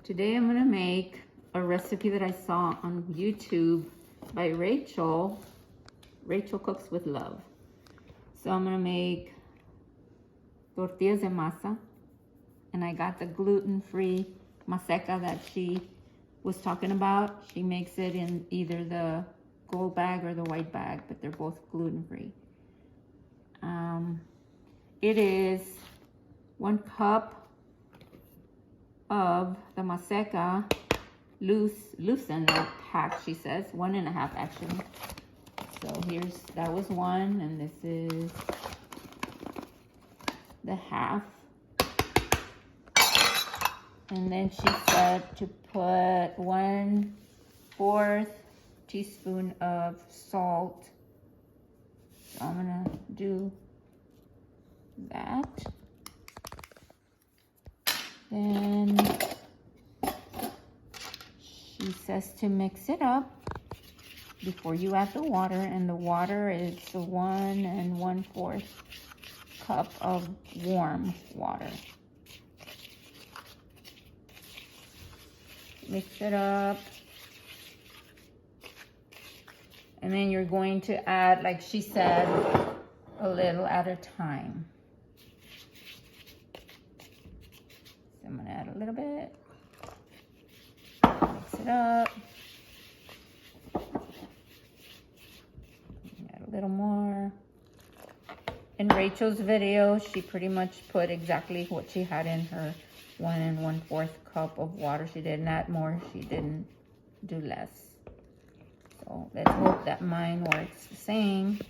Today I'm gonna make a recipe that I saw on YouTube by Rachel. Rachel Cooks with Love. So I'm gonna make tortillas de masa, and I got the gluten-free Maseca that she was talking about. She makes it in either the gold bag or the white bag, but they're both gluten-free. It is 1 cup of the Maseca loosened or packed, she says, 1.5 actually. So that was 1, and this is the half. And then she said to put 1/4 teaspoon of salt. So I'm gonna do that. Then she says to mix it up before you add the water, and the water is 1 1/4 cup of warm water. Mix it up. And then you're going to add, like she said, a little at a time. So I'm going to add a little bit. Mix it up. Add a little more. In Rachel's video, she pretty much put exactly what she had in her 1 1/4 cup of water. She didn't add more. She didn't do less. So let's hope that mine works the same.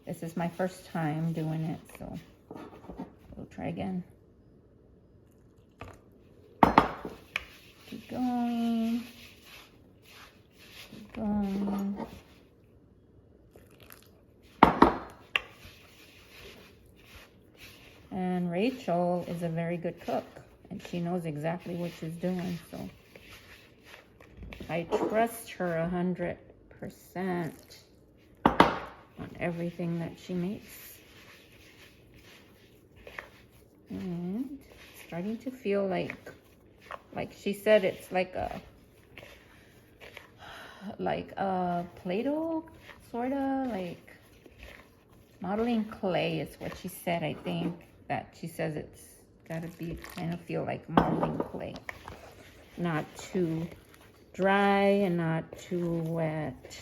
This is my first time doing it, so we'll try again. Keep going. Keep going. And Rachel is a very good cook, and she knows exactly what she's doing, so I trust her 100% on everything that she makes. And it's starting to feel like she said, it's like a Play-Doh, sort of like modeling clay is what she said. I think that she says it's gotta be kind of feel like modeling clay, not too dry and not too wet.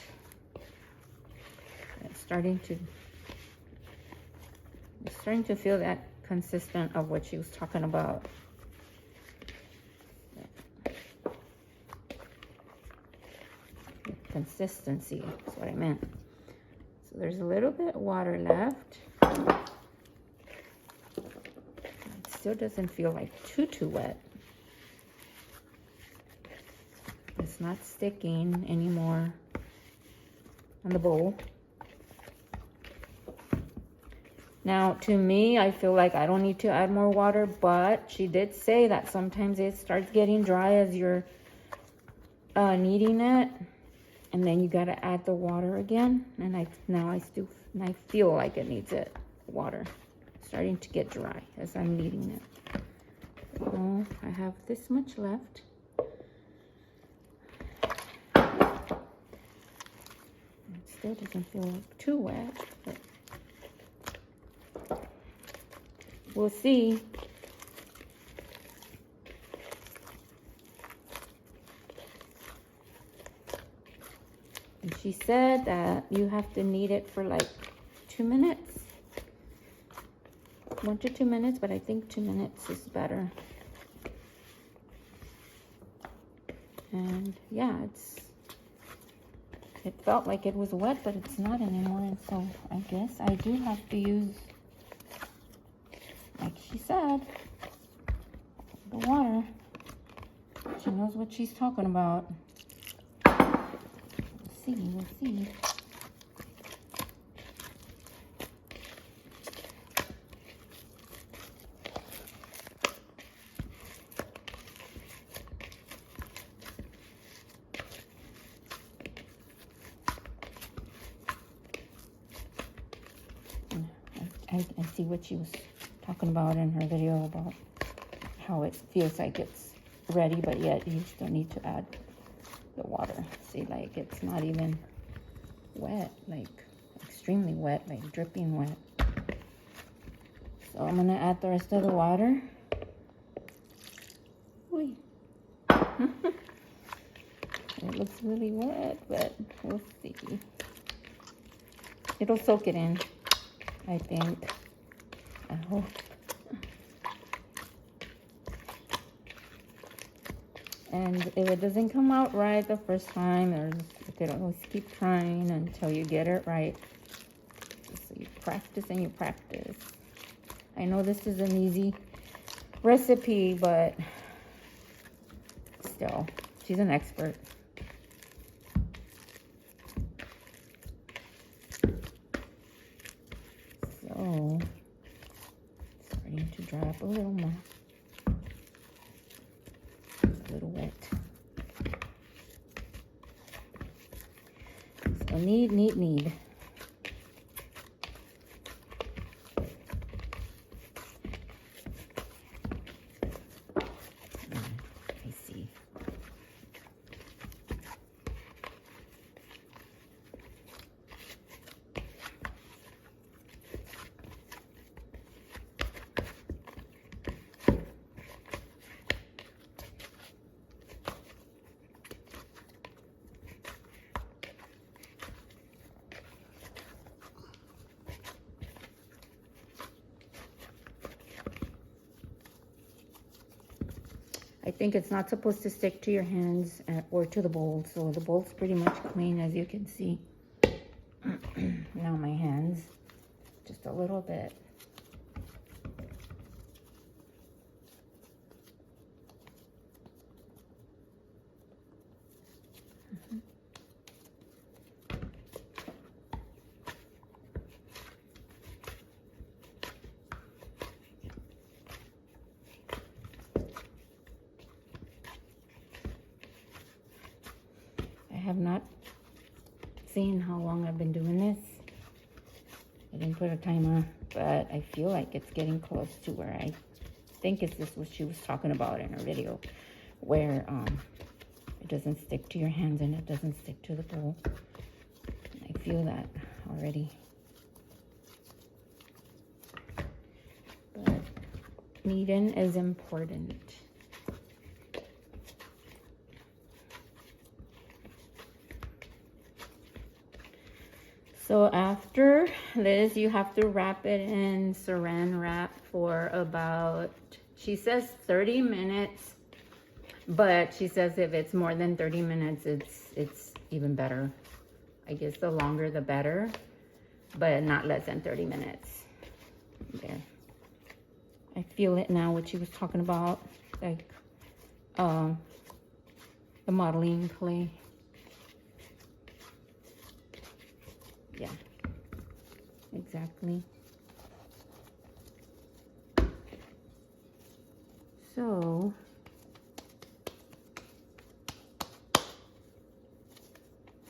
It's starting to feel that consistent of what she was talking about. Consistency is what I meant. So there's a little bit of water left. It still doesn't feel like too wet. It's not sticking anymore on the bowl. Now, to me, I feel like I don't need to add more water, but she did say that sometimes it starts getting dry as you're kneading it, and then you got to add the water again. And I feel like it needs water. It's starting to get dry as I'm kneading it. So I have this much left. It still doesn't feel like too wet, but we'll see. And she said that you have to knead it for like 2 minutes. 1 to 2 minutes, but I think 2 minutes is better. And yeah, it felt like it was wet, but it's not anymore. And so I guess I do have to use, like she said, the water. She knows what she's talking about. We'll see. I see what she was talking about in her video about how it feels like it's ready, but yet you still need to add the water. See, like it's not even wet, like extremely wet, like dripping wet. So I'm gonna add the rest of the water. Ooh. It looks really wet, but we'll see. It'll soak it in, I think. I hope. And if it doesn't come out right the first time, you could always keep trying until you get it right. So you practice and you practice. I know this is an easy recipe, but still, she's an expert. So, starting to dry up a little more. A little wet. So need. I see. I think it's not supposed to stick to your hands or to the bowl. So the bowl's pretty much clean, as you can see. Now my hands, just a little bit. I have not seen how long I've been doing this. I didn't put a timer, but I feel like it's getting close to where I think is this what she was talking about in her video, where it doesn't stick to your hands and it doesn't stick to the bowl. I feel that already. But kneading is important. So after this, you have to wrap it in saran wrap for about, she says 30 minutes, but she says if it's more than 30 minutes, it's even better. I guess the longer the better, but not less than 30 minutes. There. I feel it now, what she was talking about, like the modeling clay. Yeah, exactly. So,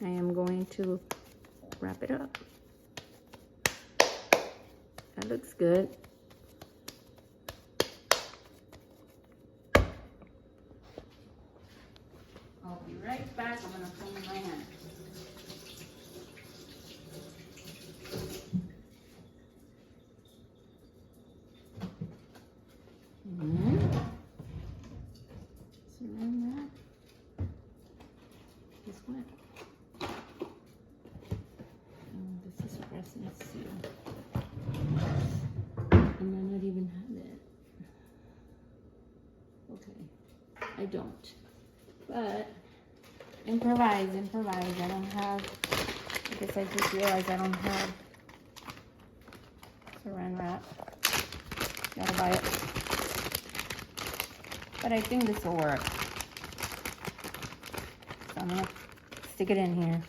I am going to wrap it up. That looks good. I'll be right back. I'm gonna clean my hands. Saran wrap. This one. Oh, this is press and seal. And I not even have it. Okay, I don't. But improvise. I don't have. I guess I just realized I don't have saran wrap. Gotta buy it. But I think this will work. So I'm gonna stick it in here.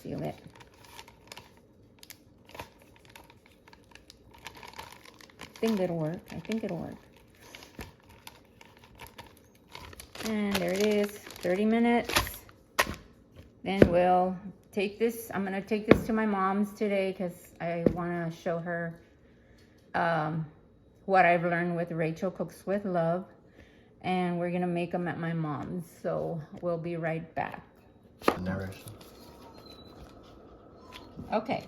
Seal it. I think it'll work. And there it is, 30 minutes. Then we'll take this. I'm gonna take this to my mom's today because I wanna show her what I've learned with Rachel Cooks with Love, and we're gonna make them at my mom's. So we'll be right back. Narration. Okay,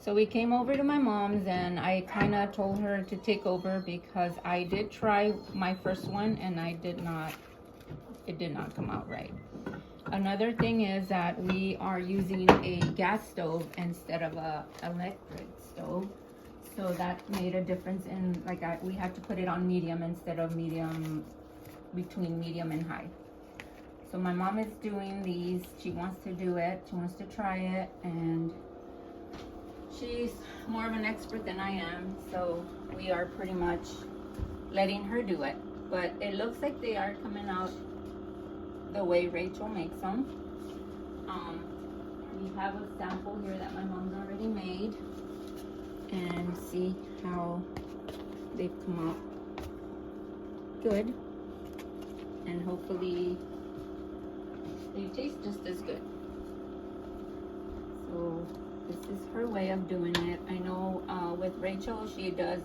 so we came over to my mom's and I kind of told her to take over because I did try my first one and it did not come out right. Another thing is that we are using a gas stove instead of a electric stove. So that made a difference in, like, we had to put it on medium instead of medium, between medium and high. So my mom is doing these. She wants to do it. She wants to try it. And she's more of an expert than I am. So we are pretty much letting her do it. But it looks like they are coming out the way Rachel makes them. We have a sample here that my mom's already made. And see how they've come out good. And hopefully they taste just as good. So this is her way of doing it. I know with Rachel, she does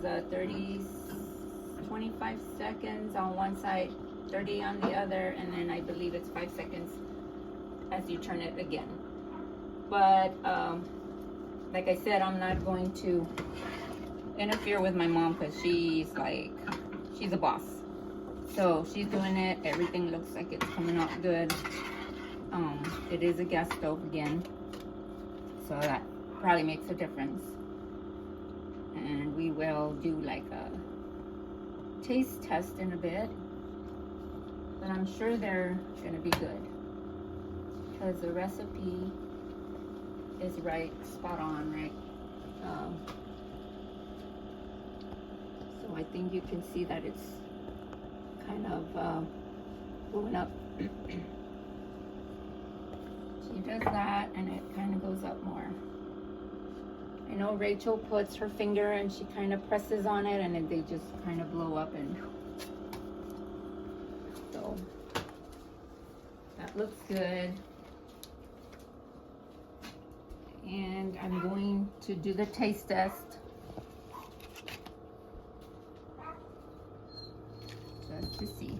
25 seconds on one side, 30 on the other, and then I believe it's 5 seconds as you turn it again. But like I said, I'm not going to interfere with my mom because she's a boss. So she's doing it. Everything looks like it's coming out good. It is a gas stove again, so that probably makes a difference. And we will do like a taste test in a bit, but I'm sure they're gonna be good because the recipe is right, spot on, right? So I think you can see that it's kind of going up. She does that and it kind of goes up more. I know Rachel puts her finger and she kind of presses on it and they just kind of blow up, and so that looks good. And I'm going to do the taste test just to see.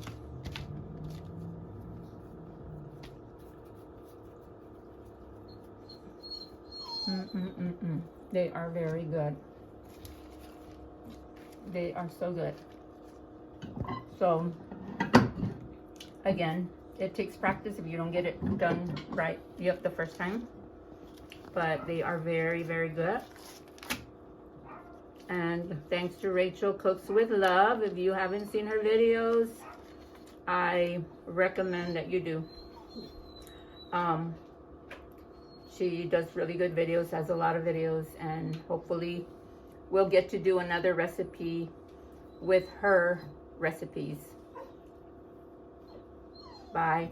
They are very good. They are so good. So again, it takes practice if you don't get it done right the first time. But they are very, very good. And thanks to Rachel Cooks with Love. If you haven't seen her videos, I recommend that you do. She does really good videos, has a lot of videos, and hopefully we'll get to do another recipe with her recipes. Bye.